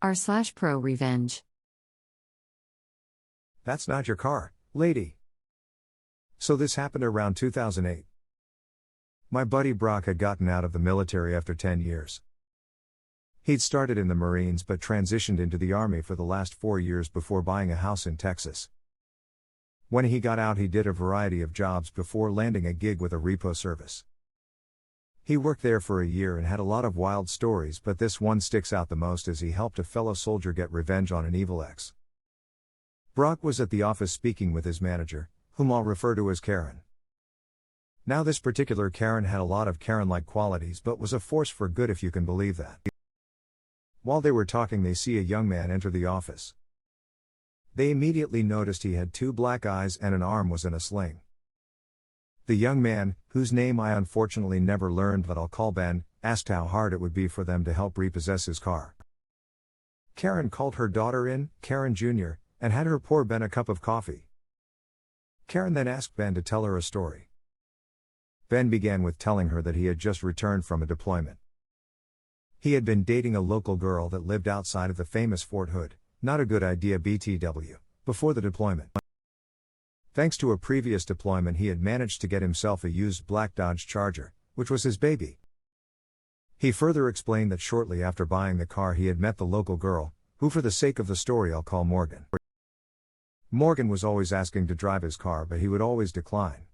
r/ProRevenge. That's not your car, lady. So this happened around 2008. My buddy Brock had gotten out of the military after 10 years. He'd started in the Marines but transitioned into the Army for the last 4 years before buying a house in Texas. When he got out, he did a variety of jobs before landing a gig with a repo service. He worked there for a year and had a lot of wild stories, but this one sticks out the most as he helped a fellow soldier get revenge on an evil ex. Brock was at the office speaking with his manager, whom I'll refer to as Karen. Now, this particular Karen had a lot of Karen-like qualities but was a force for good, if you can believe that. While they were talking, they see a young man enter the office. They immediately noticed he had 2 black eyes and an arm was in a sling. The young man, whose name I unfortunately never learned but I'll call Ben, asked how hard it would be for them to help repossess his car. Karen called her daughter in, Karen Jr., and had her pour Ben a cup of coffee. Karen then asked Ben to tell her a story. Ben began with telling her that he had just returned from a deployment. He had been dating a local girl that lived outside of the famous Fort Hood, not a good idea BTW, before the deployment. Thanks to a previous deployment, he had managed to get himself a used black Dodge Charger, which was his baby. He further explained that shortly after buying the car he had met the local girl, who for the sake of the story I'll call Morgan. Morgan was always asking to drive his car, but he would always decline.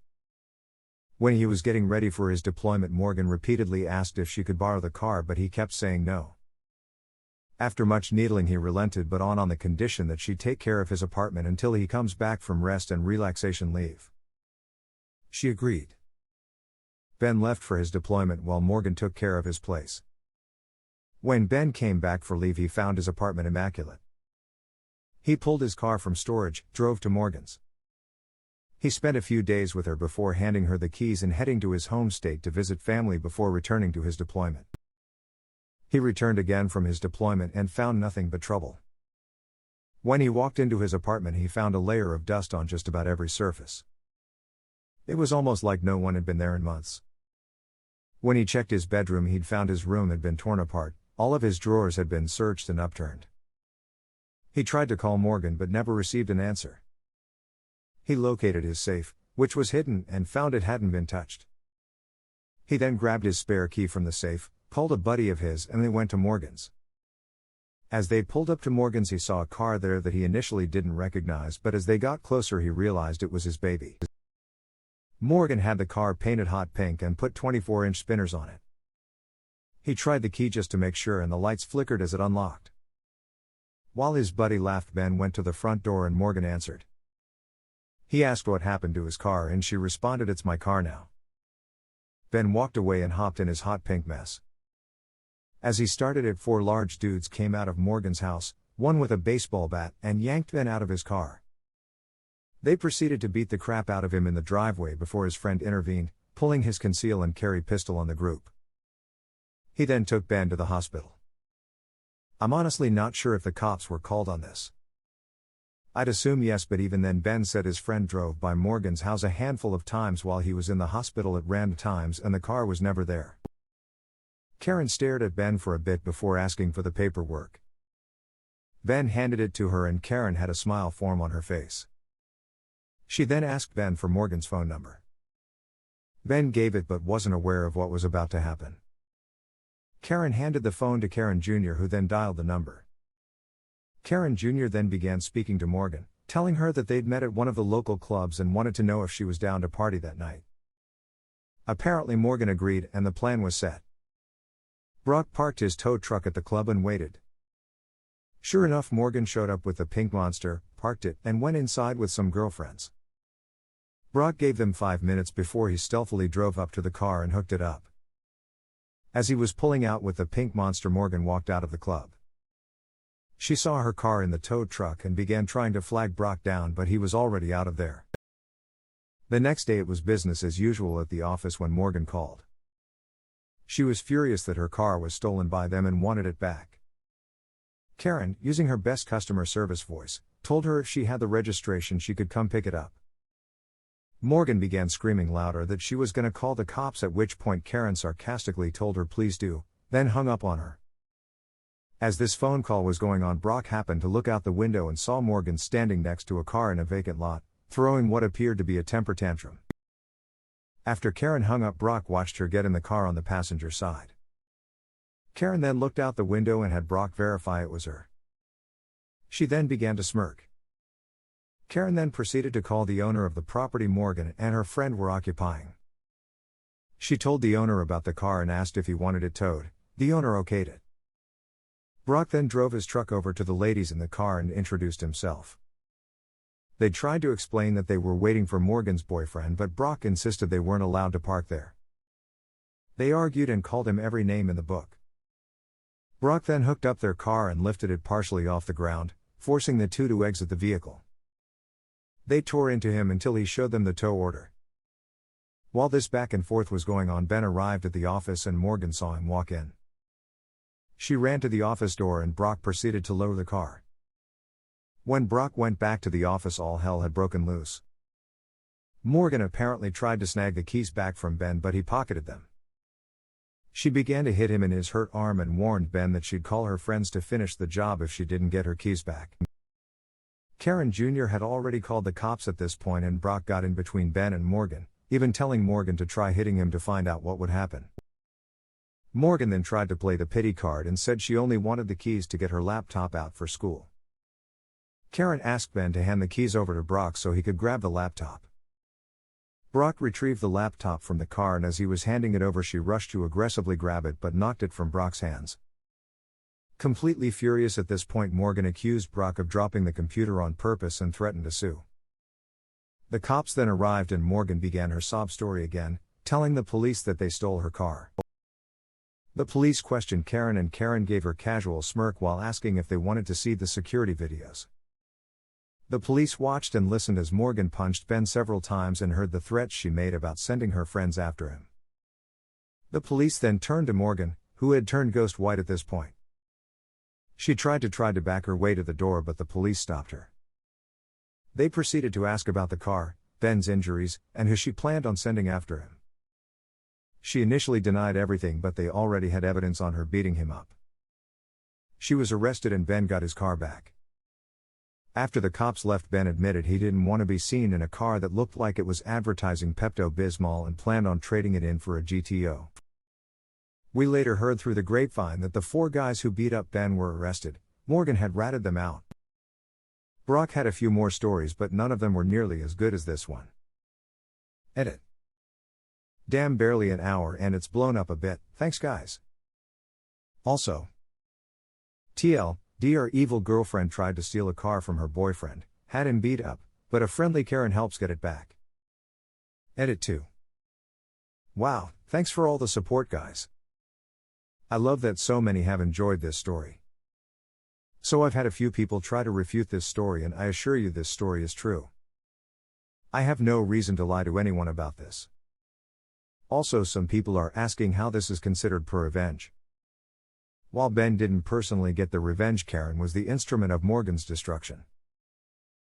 When he was getting ready for his deployment, Morgan repeatedly asked if she could borrow the car, but he kept saying no. After much needling, he relented, but on the condition that she take care of his apartment until he comes back from rest and relaxation leave. She agreed. Ben left for his deployment while Morgan took care of his place. When Ben came back for leave, he found his apartment immaculate. He pulled his car from storage, drove to Morgan's. He spent a few days with her before handing her the keys and heading to his home state to visit family before returning to his deployment. He returned again from his deployment and found nothing but trouble. When he walked into his apartment, he found a layer of dust on just about every surface. It was almost like no one had been there in months. When he checked his bedroom, he'd found his room had been torn apart, all of his drawers had been searched and upturned. He tried to call Morgan but never received an answer. He located his safe, which was hidden, and found it hadn't been touched. He then grabbed his spare key from the safe, called a buddy of his, and they went to Morgan's. As they pulled up to Morgan's, he saw a car there that he initially didn't recognize, but as they got closer he realized it was his baby. Morgan had the car painted hot pink and put 24-inch spinners on it. He tried the key just to make sure, and the lights flickered as it unlocked. While his buddy laughed, Ben went to the front door and Morgan answered. He asked what happened to his car and she responded, "It's my car now." Ben walked away and hopped in his hot pink mess. As he started it, 4 large dudes came out of Morgan's house, one with a baseball bat, and yanked Ben out of his car. They proceeded to beat the crap out of him in the driveway before his friend intervened, pulling his conceal and carry pistol on the group. He then took Ben to the hospital. I'm honestly not sure if the cops were called on this. I'd assume yes, but even then Ben said his friend drove by Morgan's house a handful of times while he was in the hospital at random times and the car was never there. Karen stared at Ben for a bit before asking for the paperwork. Ben handed it to her and Karen had a smile form on her face. She then asked Ben for Morgan's phone number. Ben gave it but wasn't aware of what was about to happen. Karen handed the phone to Karen Jr., who then dialed the number. Karen Jr. then began speaking to Morgan, telling her that they'd met at one of the local clubs and wanted to know if she was down to party that night. Apparently Morgan agreed and the plan was set. Brock parked his tow truck at the club and waited. Sure enough, Morgan showed up with the pink monster, parked it, and went inside with some girlfriends. Brock gave them 5 minutes before he stealthily drove up to the car and hooked it up. As he was pulling out with the pink monster, Morgan walked out of the club. She saw her car in the tow truck and began trying to flag Brock down, but he was already out of there. The next day it was business as usual at the office when Morgan called. She was furious that her car was stolen by them and wanted it back. Karen, using her best customer service voice, told her if she had the registration she could come pick it up. Morgan began screaming louder that she was going to call the cops, at which point Karen sarcastically told her please do, then hung up on her. As this phone call was going on, Brock happened to look out the window and saw Morgan standing next to a car in a vacant lot, throwing what appeared to be a temper tantrum. After Karen hung up, Brock watched her get in the car on the passenger side. Karen then looked out the window and had Brock verify it was her. She then began to smirk. Karen then proceeded to call the owner of the property Morgan and her friend were occupying. She told the owner about the car and asked if he wanted it towed. The owner okayed it. Brock then drove his truck over to the ladies in the car and introduced himself. They tried to explain that they were waiting for Morgan's boyfriend, but Brock insisted they weren't allowed to park there. They argued and called him every name in the book. Brock then hooked up their car and lifted it partially off the ground, forcing the two to exit the vehicle. They tore into him until he showed them the tow order. While this back and forth was going on, Ben arrived at the office and Morgan saw him walk in. She ran to the office door and Brock proceeded to lower the car. When Brock went back to the office, all hell had broken loose. Morgan apparently tried to snag the keys back from Ben, but he pocketed them. She began to hit him in his hurt arm and warned Ben that she'd call her friends to finish the job if she didn't get her keys back. Karen Jr. had already called the cops at this point and Brock got in between Ben and Morgan, even telling Morgan to try hitting him to find out what would happen. Morgan then tried to play the pity card and said she only wanted the keys to get her laptop out for school. Karen asked Ben to hand the keys over to Brock so he could grab the laptop. Brock retrieved the laptop from the car and as he was handing it over, she rushed to aggressively grab it but knocked it from Brock's hands. Completely furious at this point, Morgan accused Brock of dropping the computer on purpose and threatened to sue. The cops then arrived and Morgan began her sob story again, telling the police that they stole her car. The police questioned Karen and Karen gave her casual smirk while asking if they wanted to see the security videos. The police watched and listened as Morgan punched Ben several times and heard the threats she made about sending her friends after him. The police then turned to Morgan, who had turned ghost white at this point. She tried to back her way to the door, but the police stopped her. They proceeded to ask about the car, Ben's injuries, and who she planned on sending after him. She initially denied everything, but they already had evidence on her beating him up. She was arrested and Ben got his car back. After the cops left, Ben admitted he didn't want to be seen in a car that looked like it was advertising Pepto-Bismol and planned on trading it in for a GTO. We later heard through the grapevine that the 4 guys who beat up Ben were arrested. Morgan had ratted them out. Brock had a few more stories, but none of them were nearly as good as this one. Edit. Damn, barely an hour and it's blown up a bit, thanks guys. Also, TL, Our evil girlfriend tried to steal a car from her boyfriend, had him beat up, but a friendly Karen helps get it back. Edit 2. Wow, thanks for all the support guys. I love that so many have enjoyed this story. So I've had a few people try to refute this story and I assure you this story is true. I have no reason to lie to anyone about this. Also, some people are asking how this is considered ProRevenge. While Ben didn't personally get the revenge, Karen was the instrument of Morgan's destruction.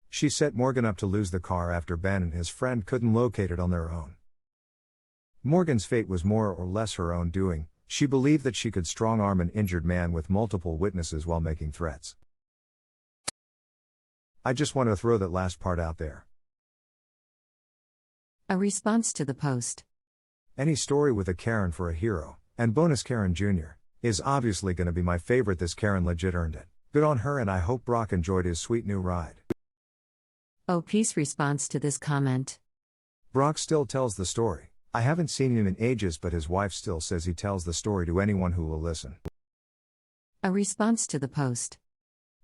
She set Morgan up to lose the car after Ben and his friend couldn't locate it on their own. Morgan's fate was more or less her own doing. She believed that she could strong-arm an injured man with multiple witnesses while making threats. I just want to throw that last part out there. A response to the post. Any story with a Karen for a hero, and bonus Karen Jr., is obviously going to be my favorite. This Karen legit earned it. Good on her, and I hope Brock enjoyed his sweet new ride. Oh, peace response to this comment. Brock still tells the story. I haven't seen him in ages, but his wife still says he tells the story to anyone who will listen. A response to the post.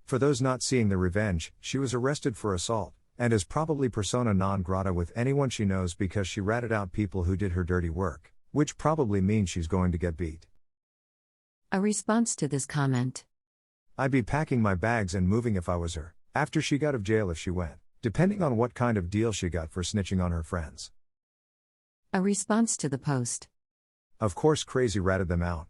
For those not seeing the revenge, she was arrested for assault, and is probably persona non grata with anyone she knows because she ratted out people who did her dirty work, which probably means she's going to get beat. A response to this comment. I'd be packing my bags and moving if I was her, after she got out of jail if she went, depending on what kind of deal she got for snitching on her friends. A response to the post. Of course, crazy ratted them out.